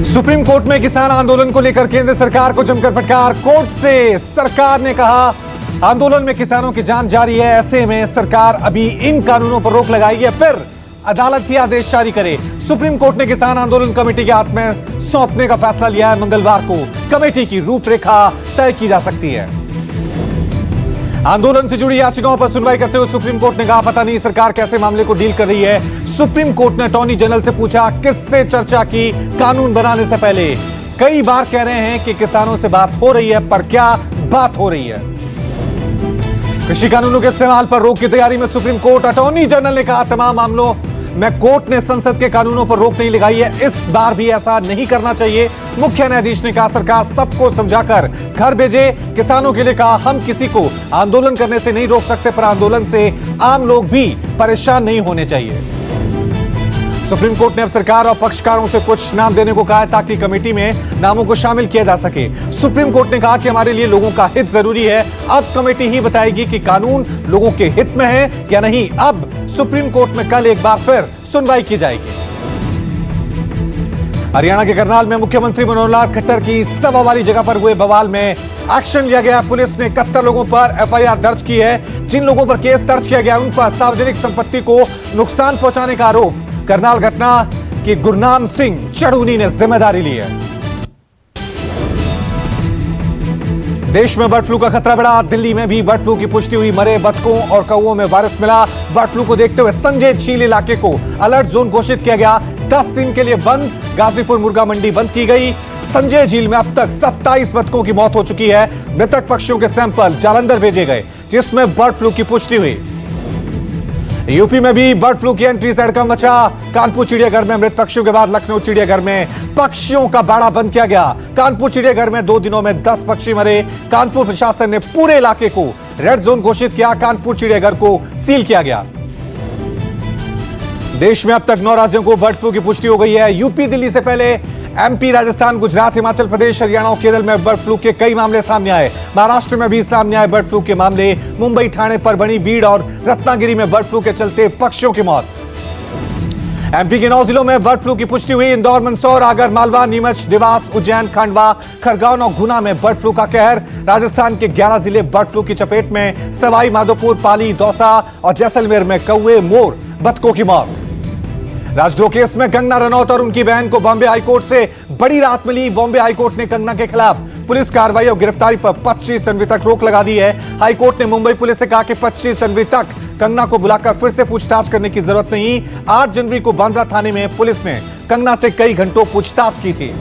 Supreme court में किसान आंदोलन को लेकर केंद्र सरकार को जमकर फटकार। कोर्ट से सरकार ने कहा आंदोलन में किसानों की जान जारी है, ऐसे में सरकार अभी इन कानूनों पर रोक लगाई है, फिर अदालत ही आदेश जारी करे। सुप्रीम कोर्ट ने किसान आंदोलन कमेटी के हाथ में सौंपने का फैसला लिया है। मंगलवार को कमेटी की रूपरेखा तय की जा सकती है। आंदोलन से जुड़ी याचिकाओं पर सुनवाई करते हुए सुप्रीम कोर्ट ने कहा पता नहीं सरकार कैसे मामले को डील कर रही है। सुप्रीम कोर्ट ने अटॉर्नी जनरल से पूछा किससे चर्चा की कानून बनाने से पहले। कई बार कह रहे हैं कि किसानों से बात हो रही है, पर क्या बात हो रही है? कृषि कानूनों के इस्तेमाल पर रोक की तैयारी में सुप्रीम कोर्ट। अटॉर्नी जनरल ने कहा तमाम मामलों में कोर्ट ने संसद के कानूनों पर रोक नहीं लगाई है, इस बार भी ऐसा नहीं करना चाहिए। मुख्य न्यायाधीश ने कहा सरकार सबको समझाकर घर भेजे। किसानों के लिए कहा हम किसी को आंदोलन करने से नहीं रोक सकते, पर आंदोलन से आम लोग भी परेशान नहीं होने चाहिए। सुप्रीम कोर्ट ने अब सरकार और पक्षकारों से कुछ नाम देने को कहा है ताकि कमेटी में नामों को शामिल किया जा सके। सुप्रीम कोर्ट ने कहा कि हमारे लिए लोगों का हित जरूरी है, अब कमेटी ही बताएगी कि कानून लोगों के हित में है या नहीं। अब सुप्रीम कोर्ट में कल एक बार फिर सुनवाई की जाएगी। हरियाणा के करनाल में मुख्यमंत्री मनोहर लाल खट्टर की सभा वाली जगह पर हुए बवाल में एक्शन लिया गया। पुलिस ने 71 लोगों पर एफआईआर दर्ज की है। जिन लोगों पर केस दर्ज किया गया उन पर सार्वजनिक संपत्ति को नुकसान पहुंचाने का आरोप। करनाल घटना की गुरनाम सिंह चढ़ूनी ने जिम्मेदारी ली है। देश में बर्ड फ्लू का खतरा बढ़ा। दिल्ली में भी बर्ड फ्लू की पुष्टि हुई। मरे बतखों और कौओं में वायरस मिला। बर्ड फ्लू को देखते हुए संजय झील इलाके को अलर्ट जोन घोषित किया गया। 10 दिन के लिए बंद। गाजीपुर मुर्गा मंडी बंद की गई। संजय झील में अब तक 27 बतखों की मौत हो चुकी है। मृतक पक्षियों के सैंपल जालंधर भेजे गए, जिसमें बर्ड फ्लू की पुष्टि हुई। यूपी में भी बर्ड फ्लू की एंट्री से हड़कंप मचा। कानपुर चिड़ियाघर में मृत पक्षियों के बाद लखनऊ चिड़ियाघर में पक्षियों का बाड़ा बंद किया गया। कानपुर चिड़ियाघर में 2 दिनों में 10 पक्षी मरे। कानपुर प्रशासन ने पूरे इलाके को रेड जोन घोषित किया। कानपुर चिड़ियाघर को सील किया गया। देश में अब तक 9 राज्यों को बर्ड फ्लू की पुष्टि हो गई है। यूपी दिल्ली से पहले एमपी, राजस्थान, गुजरात, हिमाचल प्रदेश, हरियाणा और केरल में बर्ड फ्लू के कई मामले सामने आए। महाराष्ट्र में भी सामने आए बर्ड फ्लू के मामले। मुंबई, ठाणे, परभणी, बीड़ और रत्नागिरी में बर्ड फ्लू के चलते पक्षियों की मौत। एमपी के 9 जिलों में बर्ड फ्लू की पुष्टि हुई। इंदौर, मंदसौर, आगर, मालवा, नीमच, देवास, उज्जैन, खंडवा, खरगोन और गुना में बर्ड फ्लू का कहर। राजस्थान के 11 जिले बर्ड फ्लू की चपेट में। सवाई माधोपुर, पाली, दौसा और जैसलमेर में कौवे, मोर, बतखों की मौत। राजद्रोह केस में कंगना रनौत और उनकी बहन को बॉम्बे हाईकोर्ट से बड़ी राहत मिली। बॉम्बे हाईकोर्ट ने कंगना के खिलाफ पुलिस कार्रवाई और गिरफ्तारी पर 25 जनवरी तक रोक लगा दी है। हाईकोर्ट ने मुंबई पुलिस से कहा कि 25 जनवरी तक कंगना को बुलाकर फिर से पूछताछ करने की जरूरत नहीं। 8 जनवरी को बांद्रा थाने में पुलिस ने कंगना से कई घंटों पूछताछ की थी।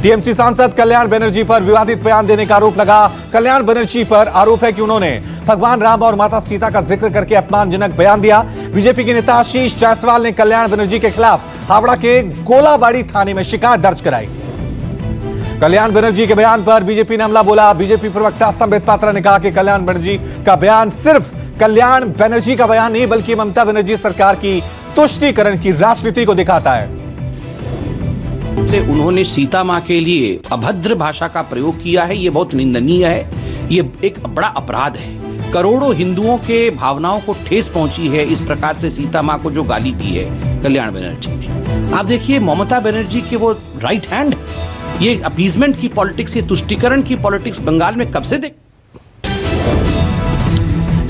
टीएमसी सांसद कल्याण बनर्जी पर विवादित बयान देने का आरोप लगा। कल्याण बनर्जी पर आरोप है कि उन्होंने भगवान राम और माता सीता का जिक्र करके अपमानजनक बयान दिया। बीजेपी के नेता आशीष जायसवाल ने कल्याण बनर्जी के खिलाफ हावड़ा के गोलाबाड़ी थाने में शिकायत दर्ज कराई। कल्याण बनर्जी के बयान पर बीजेपी ने हमला बोला। बीजेपी प्रवक्ता संबित पात्रा ने कहा कि कल्याण बनर्जी का बयान सिर्फ कल्याण बनर्जी का बयान नहीं, बल्कि ममता बनर्जी सरकार की तुष्टीकरण की राजनीति को दिखाता है। से उन्होंने सीता मां के लिए अभद्र भाषा का प्रयोग किया है, ये बहुत निंदनीय है। ये एक बड़ा अपराध है। करोड़ों हिंदुओं के भावनाओं को ठेस पहुंची है इस प्रकार से सीता मां को जो गाली दी है कल्याण बनर्जी ने। आप देखिए ममता बनर्जी के वो राइट हैंड, ये अपीजमेंट की पॉलिटिक्स, ये तुष्टीकरण की पॉलिटिक्स बंगाल में कब से देख।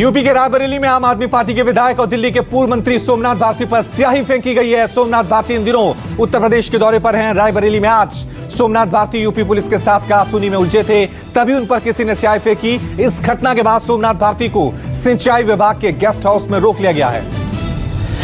यूपी के रायबरेली में आम आदमी पार्टी के विधायक और दिल्ली के पूर्व मंत्री सोमनाथ भारती पर स्याही फेंकी गई है। सोमनाथ भारती इन दिनों उत्तर प्रदेश के दौरे पर हैं। रायबरेली में आज सोमनाथ भारती यूपी पुलिस के साथ कासूनी में उलझे थे, तभी उन पर किसी ने स्याही फेंकी। इस घटना के बाद सोमनाथ भारती को सिंचाई विभाग के गेस्ट हाउस में रोक लिया गया है।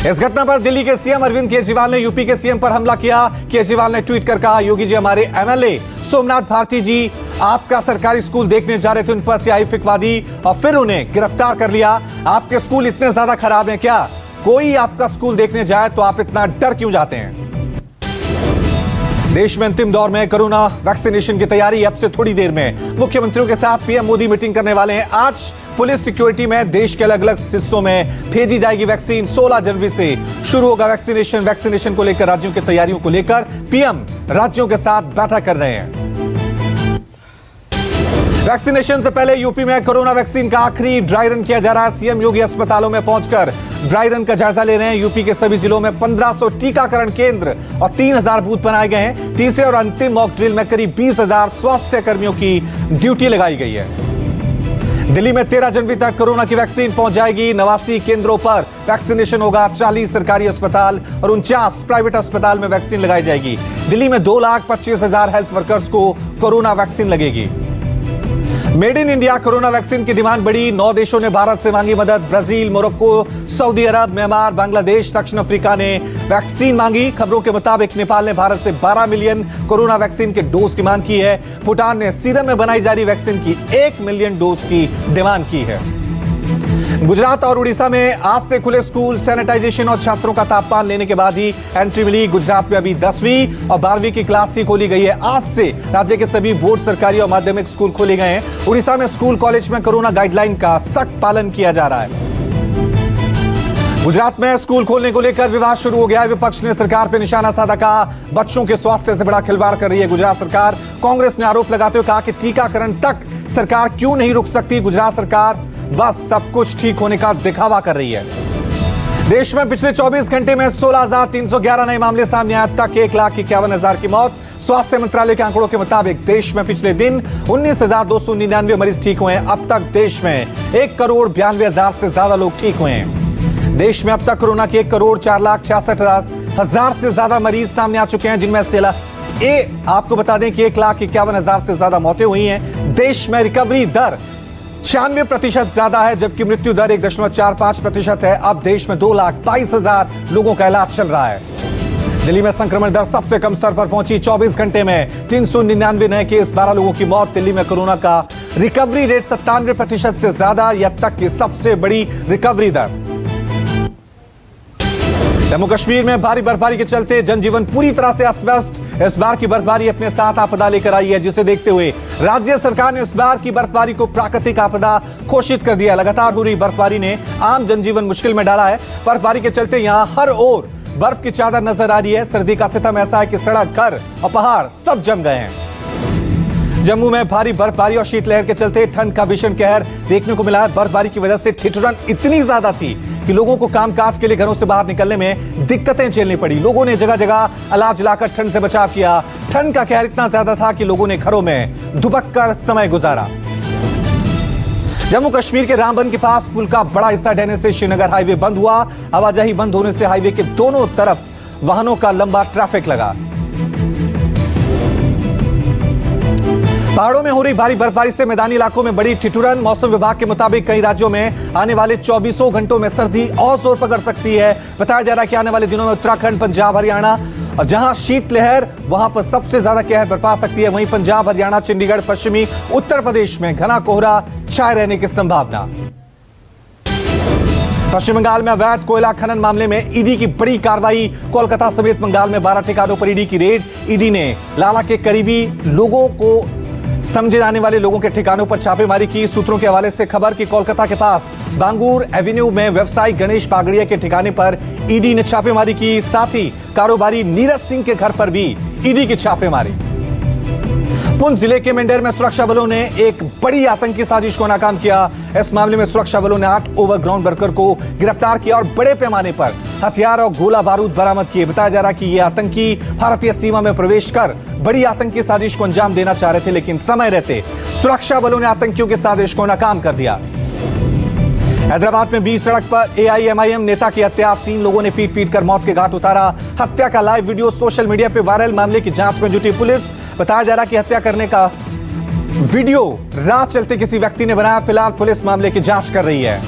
इस घटना पर दिल्ली के सीएम अरविंद केजरीवाल ने यूपी के सीएम पर हमला किया। केजरीवाल ने ट्वीट कर कहा, योगी जी हमारे एमएलए सोमनाथ भारती जी आपका सरकारी स्कूल देखने जा रहे थे, उन पर स्याही फेंकवा दी और फिर उन्हें गिरफ्तार कर लिया। आपके स्कूल इतने ज्यादा खराब हैं क्या? कोई आपका स्कूल देखने जाए तो आप इतना डर क्यों जाते हैं? देश में अंतिम दौर में कोरोना वैक्सीनेशन की तैयारी। अब से थोड़ी देर में मुख्यमंत्रियों के साथ पीएम मोदी मीटिंग करने वाले हैं। आज पुलिस सिक्योरिटी में देश के अलग अलग हिस्सों में भेजी जाएगी वैक्सीन। 16 जनवरी से शुरू होगा वैक्सीनेशन को लेकर राज्यों की तैयारियों को लेकर पीएम राज्यों के साथ बैठक कर रहे हैं। वैक्सीनेशन से पहले यूपी में कोरोना वैक्सीन का आखिरी ड्राई रन किया जा रहा है। सीएम योगी अस्पतालों में पहुंचकर ड्राई रन का जायजा ले रहे हैं। यूपी के सभी जिलों में 1500 टीकाकरण केंद्र और 3000 बूथ बनाए गए हैं। तीसरे और अंतिम मॉक ड्रिल में करीब 20,000 स्वास्थ्य कर्मियों की ड्यूटी लगाई गई है। दिल्ली में 13 जनवरी तक कोरोना की वैक्सीन पहुंच जाएगी। 89 केंद्रों पर वैक्सीनेशन होगा। 40 सरकारी अस्पताल और 49 प्राइवेट अस्पताल में वैक्सीन लगाई जाएगी। दिल्ली में 2,25,000 हेल्थ वर्कर्स को कोरोना वैक्सीन लगेगी। Made in India corona vaccine की डिमांड बढ़ी। 9 देशों ने भारत से मांगी मदद। ब्राजील, मोरक्को, सऊदी अरब, म्यांमार, बांग्लादेश, दक्षिण अफ्रीका ने वैक्सीन मांगी। खबरों के मुताबिक नेपाल ने भारत से 12 मिलियन कोरोना वैक्सीन के डोज की मांग की है। भूटान ने सीरम में बनाई जा रही वैक्सीन की 1 मिलियन डोज की डिमांड की है। गुजरात और उड़ीसा में आज से खुले स्कूल। सैनिटाइजेशन और छात्रों का तापमान लेने के बाद ही एंट्री मिली। गुजरात में अभी 10वीं और 12वीं की क्लास ही खोली गई है। आज से राज्य के सभी बोर्ड, सरकारी और माध्यमिक स्कूल खोले गए हैं। उड़ीसा में स्कूल, कॉलेज में कोरोना गाइडलाइन का सख्त पालन किया जा रहा है। गुजरात में स्कूल खोलने को लेकर विवाद शुरू हो गया है। विपक्ष ने सरकार पर निशाना साधा, कहा बच्चों के स्वास्थ्य से बड़ा खिलवाड़ कर रही है गुजरात सरकार। कांग्रेस ने आरोप लगाते हुए कहा कि टीकाकरण तक सरकार क्यों नहीं रुक सकती। गुजरात सरकार बस सब कुछ ठीक होने का दिखावा कर रही है। देश में पिछले 24 घंटे में 16,311 नए मामले सामने आए। अब तक 1,51,000 की मौत। स्वास्थ्य मंत्रालय के आंकड़ों के मुताबिक देश में पिछले दिन 19,299 मरीज ठीक हुए हैं। अब तक देश में 1,92,000 से ज्यादा लोग ठीक हुए हैं। देश में अब तक कोरोना के 1,66,60,000 से ज्यादा मरीज सामने आ चुके हैं, जिनमें से आपको बता दें कि 1,51,000 से ज्यादा मौतें हुई हैं। देश में रिकवरी दर 96% ज्यादा है, जबकि मृत्यु दर 1.45% है। अब देश में 2,22,000 लोगों का इलाज चल रहा है। दिल्ली में संक्रमण दर सबसे कम स्तर पर पहुंची। 24 घंटे में 399 नए केस, 12 लोगों की मौत। दिल्ली में कोरोना का रिकवरी रेट 97% से ज्यादा, यह अब तक की सबसे बड़ी रिकवरी दर। जम्मू कश्मीर में भारी बर्फबारी के चलते जनजीवन पूरी तरह से अस्त व्यस्त। इस बार की बर्फबारी अपने साथ आपदा लेकर आई है, जिसे देखते हुए राज्य सरकार ने इस बार की बर्फबारी को प्राकृतिक आपदा घोषित कर दिया। लगातार हो रही बर्फबारी ने आम जनजीवन मुश्किल में डाला है। बर्फबारी के चलते यहां हर ओर बर्फ की चादर नजर आ रही है। सर्दी का सितम ऐसा है कि सड़क, घर और पहाड़ सब जम गए हैं। जम्मू में भारी बर्फबारी और शीतलहर के चलते ठंड का भीषण कहर देखने को मिला है। बर्फबारी की वजह से ठिठुरन इतनी ज्यादा थी कि लोगों को कामकाज के लिए घरों से बाहर निकलने में दिक्कतें झेलनी पड़ी। लोगों ने जगह जगह अलाव जलाकर ठंड से बचाव किया। ठंड का कहर इतना ज्यादा था कि लोगों ने घरों में दुबक कर समय गुजारा। जम्मू कश्मीर के रामबन के पास पुल का बड़ा हिस्सा ढहने से श्रीनगर हाईवे बंद हुआ। आवाजाही बंद होने से हाईवे के दोनों तरफ वाहनों का लंबा ट्रैफिक लगा। पहाड़ों में हो रही भारी बर्फबारी से मैदानी इलाकों में बड़ी ठिठुरन। मौसम विभाग के मुताबिक कई राज्यों में आने वाले 24 घंटों में सर्दी और जोर पकड़ सकती है। बताया जा रहा है कि आने वाले दिनों में उत्तराखंड, पंजाब, हरियाणा और जहां शीतलहर वहां पर सबसे ज्यादा कहर बरपा सकती है। वहीं पंजाब, हरियाणा, चंडीगढ़, पश्चिमी उत्तर प्रदेश में घना कोहरा छाए रहने की संभावना। पश्चिम बंगाल में अवैध कोयला खनन मामले में ईडी की बड़ी कार्रवाई। कोलकाता समेत बंगाल में 12 ठिकानों पर ईडी की रेड। ईडी ने लाला के करीबी लोगों को समझे जाने वाले लोगों के ठिकानों पर छापेमारी की। सूत्रों के हवाले से खबर कि कोलकाता के पास बांगूर एवेन्यू में व्यवसायी गणेश बागड़िया के ठिकाने पर ईडी ने छापेमारी की। साथ ही कारोबारी नीरज सिंह के घर पर भी ईडी की छापेमारी। पुंछ जिले के मेंढर में सुरक्षा बलों ने एक बड़ी आतंकी साजिश को नाकाम किया। इस मामले में सुरक्षा बलों ने 8 ओवरग्राउंड वर्कर को गिरफ्तार किया और बड़े पैमाने पर हथियार और गोला बारूद बरामद किए। बताया जा रहा है कि ये आतंकी भारतीय सीमा में प्रवेश कर बड़ी आतंकी साजिश को अंजाम देना चाह रहे थे, लेकिन समय रहते सुरक्षा बलों ने आतंकियों की साजिश को नाकाम कर दिया। हैदराबाद में बीच सड़क पर एआईएमआईएम नेता की हत्या। 3 लोगों ने पीट पीट कर मौत के घाट उतारा। हत्या का लाइव वीडियो सोशल मीडिया पर वायरल। मामले की जांच में जुटी पुलिस। बताया जा रहा है कि हत्या करने का वीडियो राह चलते किसी व्यक्ति ने बनाया। फिलहाल पुलिस मामले की जांच कर रही है।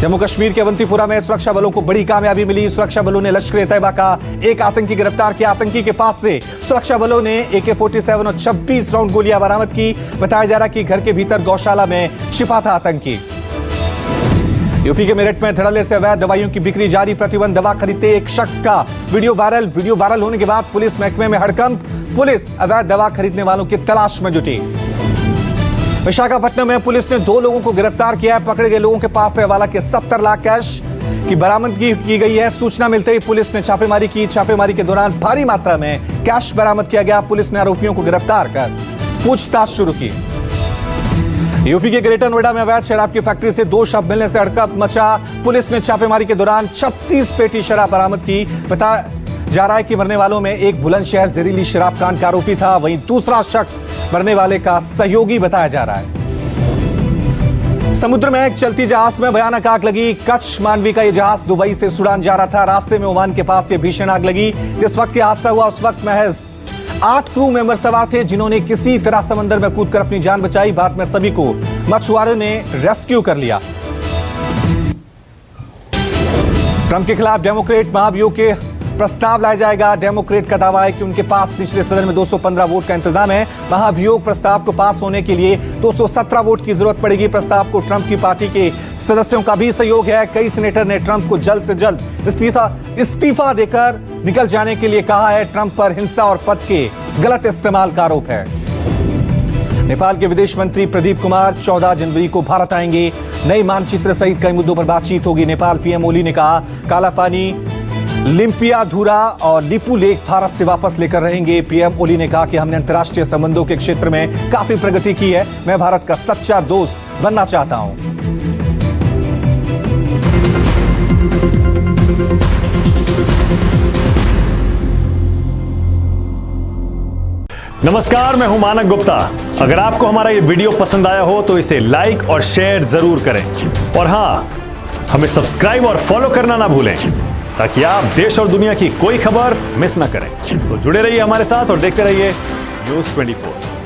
जम्मू कश्मीर के अवंतीपुरा में सुरक्षा बलों को बड़ी कामयाबी मिली। सुरक्षा बलों ने लश्कर ए तैयबा का एक आतंकी गिरफ्तार किया। आतंकी के पास से सुरक्षा बलों ने AK-47 और 26 राउंड गोलियां बरामद की। बताया जा रहा है कि घर के भीतर गौशाला में छिपा था आतंकी। यूपी के मेरठ में धड़ल्ले से अवैध दवाइयों की बिक्री जारी। प्रतिबंध दवा खरीदते एक शख्स का वीडियो वायरल होने के बाद पुलिस महकमे में हड़कंप। पुलिस अवैध दवा खरीदने वालों की तलाश में जुटी। विशाखापट्टनम में पुलिस ने 2 लोगों को गिरफ्तार किया है। पकड़े गए लोगों के पास से हवाला के 70 लाख कैश की बरामदगी की गई है। सूचना मिलते ही पुलिस ने छापेमारी की। छापेमारी के दौरान भारी मात्रा में कैश बरामद किया गया। पुलिस ने आरोपियों को गिरफ्तार कर पूछताछ शुरू की। यूपी के ग्रेटर नोएडा में अवैध शराब की फैक्ट्री से 2 शव मिलने से हड़कंप मचा। पुलिस ने छापेमारी के दौरान 36 पेटी शराब बरामद की। पता जा रहा है कि मरने वालों में एक बुलंदशहर जहरीली शराब कांड का आरोपी था, वहीं दूसरा शख्स मरने वाले का सहयोगी बताया जा रहा है। समुद्र में एक चलती जहाज में भयानक आग लगी। कच्छ मांडवी का यह जहाज दुबई से सूडान जा रहा था। रास्ते में ओमान के पास यह भीषण आग लगी। जिस वक्त यह हादसा हुआ उस वक्त महज 8 क्रू मेंबर सवार थे, जिन्होंने किसी तरह समंदर में कूदकर अपनी जान बचाई। बाद में सभी को मछुआरों ने रेस्क्यू कर लिया। ट्रंप के खिलाफ डेमोक्रेट महाभियोग के प्रस्ताव लाया जाएगा। डेमोक्रेट का दावा है कि उनके पास निचले सदन में 215 वोट का इंतजाम है। महाभियोग प्रस्ताव को पास होने के लिए 217 वोट की जरूरत पड़ेगी। प्रस्ताव को ट्रंप की पार्टी के सदस्यों का भी सहयोग है। कई सेनेटर ने ट्रंप को जल्द से जल्द इस्तीफा देकर निकल जाने के लिए कहा है। ट्रंप पर हिंसा और पद के गलत इस्तेमाल का आरोप है। नेपाल के विदेश मंत्री प्रदीप कुमार 14 जनवरी को भारत आएंगे। नए मानचित्र सहित कई मुद्दों पर बातचीत होगी। नेपाल पीएम ओली ने कहा, काला पानी, लिम्पियाधुरा और लिपू लेक भारत से वापस लेकर रहेंगे। पीएम ओली ने कहा कि हमने अंतर्राष्ट्रीय संबंधों के क्षेत्र में काफी प्रगति की है। मैं भारत का सच्चा दोस्त बनना चाहता हूं। नमस्कार, मैं हूं मानक गुप्ता। अगर आपको हमारा ये वीडियो पसंद आया हो तो इसे लाइक और शेयर जरूर करें, और हां, हमें सब्सक्राइब और फॉलो करना ना भूलें ताकि आप देश और दुनिया की कोई खबर मिस ना करें। तो जुड़े रहिए हमारे साथ और देखते रहिए न्यूज़ 24।